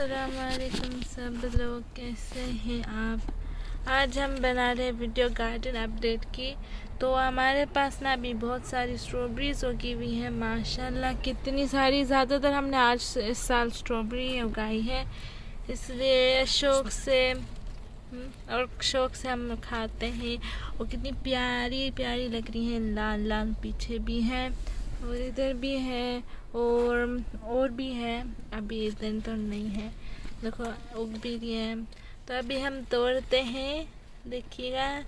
अस्सलाम वालेकुम सब लोग, कैसे हैं आप। आज हम बना रहे वीडियो गार्डन अपडेट की। तो हमारे पास ना अभी बहुत सारी स्ट्रॉबेरीज उगी हुई हैं माशाल्लाह, कितनी सारी। ज़्यादातर हमने आज इस साल स्ट्रॉबेरी उगाई है, इसलिए शौक़ से हम खाते हैं। और कितनी प्यारी प्यारी लग रही हैं, लाल लाल पीछे भी हैं और इधर भी है और भी है। अभी इधर तो नहीं है, देखो उग भी रही है। तो अभी हम तोड़ते हैं, देखिएगा।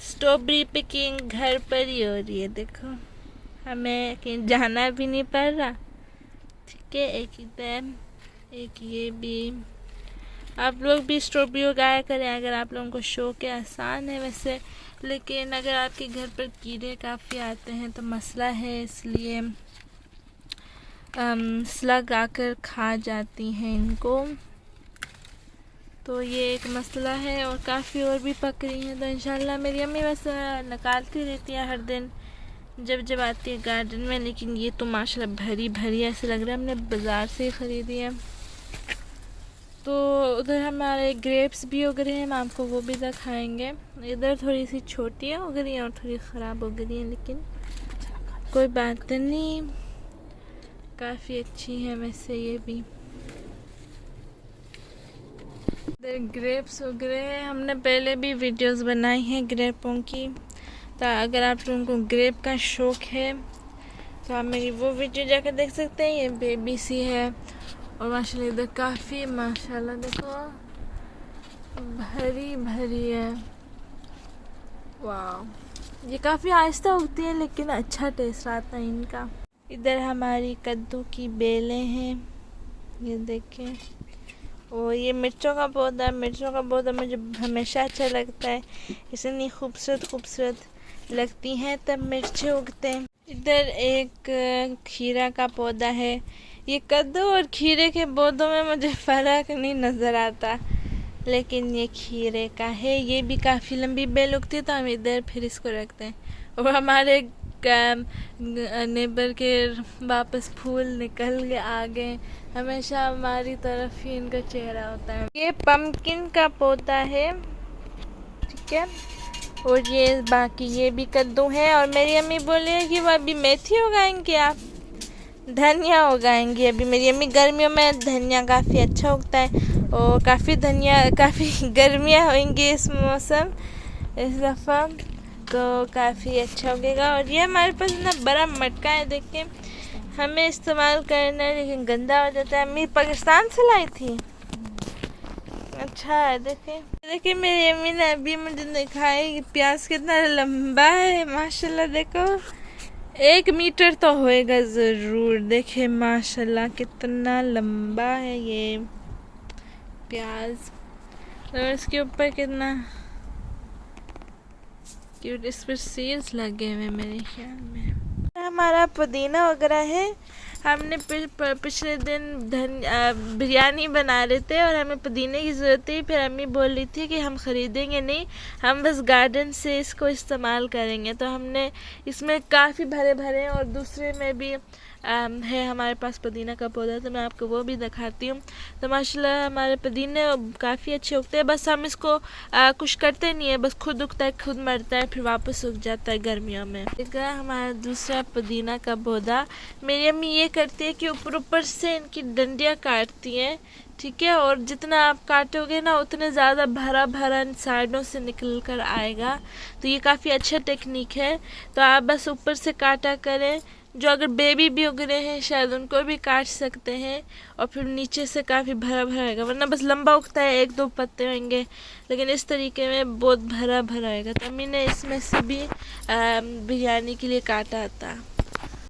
स्ट्रॉबेरी पिकिंग घर पर ही हो रही है, देखो हमें कहीं जाना भी नहीं पड़ रहा। ठीक है, एक इधर एक ये भी। आप लोग भी स्ट्रॉबेरी उगाया करें अगर आप लोगों को शौक है। आसान है वैसे, लेकिन अगर आपके घर पर कीड़े काफ़ी आते हैं तो मसला है, इसलिए स्लग आकर खा जाती हैं इनको। तो ये एक मसला है, और काफ़ी और भी पक रही हैं। तो इंशाल्लाह मेरी अम्मी वैसे निकालती रहती है हर दिन जब आती है गार्डन में। लेकिन ये तो माशाल्लाह भरी भरी ऐसे लग रहा है हमने बाज़ार से ख़रीदी है। तो उधर हमारे ग्रेप्स भी उग रहे हैं, हम आपको वो भी दिखाएंगे। इधर थोड़ी सी छोटियाँ उग रही हैं और थोड़ी ख़राब उग रही हैं, लेकिन कोई बात नहीं, काफ़ी अच्छी हैं वैसे ये भी। इधर ग्रेप्स उग रहे हैं, हमने पहले भी वीडियोस बनाई हैं ग्रेपों की। तो अगर आप लोगों को ग्रेप का शौक़ है तो आप मेरी वो वीडियो जाकर देख सकते हैं। ये बेबी सी है और माशाल्लाह इधर काफ़ी माशाल्लाह देखो भरी भरी है। वाह, ये काफ़ी आहिस्ता उगती है लेकिन अच्छा टेस्ट आता है इनका। इधर हमारी कद्दू की बेलें हैं, ये देखें। और ये मिर्चों का पौधा मुझे हमेशा अच्छा लगता है, इतनी खूबसूरत लगती हैं तब मिर्चें उगते हैं। इधर एक खीरा का पौधा है। ये कद्दू और खीरे के पौधों में मुझे फ़र्क नहीं नज़र आता, लेकिन ये खीरे का है। ये भी काफ़ी लंबी बेल उगती है, तो हम इधर फिर इसको रखते हैं। और हमारे नेबर के वापस फूल निकल के आ गए, हमेशा हमारी तरफ ही इनका चेहरा होता है। ये पम्पकिन का पौधा है, ठीक है। और ये बाकी ये भी कद्दू है। और मेरी अम्मी बोली है कि वो अभी मेथी उगाएंगे, आप धनिया उगाएंगी। अभी मेरी अम्मी गर्मियों में धनिया काफ़ी अच्छा उगता है, और काफ़ी गर्मियाँ होंगी इस मौसम इस दफ़ा, तो काफ़ी अच्छा उगेगा। और ये हमारे पास ना बड़ा मटका है, देखिए हमें इस्तेमाल करना है लेकिन गंदा हो जाता है। अम्मी पाकिस्तान से लाई थी, अच्छा है। देखिए मेरी अम्मी ने अभी मुझे दिखाया कि प्याज कितना लंबा है माशाल्लाह। देखो 1 मीटर तो होएगा ज़रूर। देखिए माशाल्लाह कितना लंबा है ये प्याज, और इसके ऊपर कितना क्यूट इस पर सीड्स लगे हुए मेरे ख्याल में। हमारा पुदीना वगैरह है। हमने पिछले दिन बिरयानी बना रहे थे और हमें पुदीने की ज़रूरत थी। फिर अम्मी बोल रही थी कि हम ख़रीदेंगे नहीं, हम बस गार्डन से इसको इस्तेमाल करेंगे। तो हमने इसमें काफ़ी भरे भरे और दूसरे में भी है हमारे पास पुदीना का पौधा, तो मैं आपको वो भी दिखाती हूँ। तो माशाल्लाह हमारे पुदीने काफ़ी अच्छे उगते हैं, बस हम इसको कुछ करते नहीं है, बस खुद उगता है, खुद मरता है, फिर वापस उग जाता है गर्मियों में। देखा हमारा दूसरा पुदीना का पौधा। मेरी अम्मी ये करती है कि ऊपर से इनकी डंडियाँ काटती हैं, ठीक है। और जितना आप काटोगे ना उतने ज़्यादा भरा भरा साइडों से निकल कर आएगा। तो ये काफ़ी अच्छा टेक्निक है। तो आप बस ऊपर से काटा करें, जो अगर बेबी भी उग रहे हैं शायद उनको भी काट सकते हैं, और फिर नीचे से काफ़ी भरा भरा रहेगा। वरना बस लंबा उगता है, 1-2 पत्ते होंगे, लेकिन इस तरीके में बहुत भरा भरा रहेगा। तो अम्मी ने इसमें से भी बिरयानी के लिए काटा था।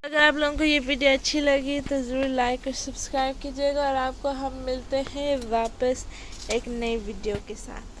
अगर आप लोगों को ये वीडियो अच्छी लगी तो ज़रूर लाइक और सब्सक्राइब कीजिएगा, और आपको हम मिलते हैं वापस एक नई वीडियो के साथ।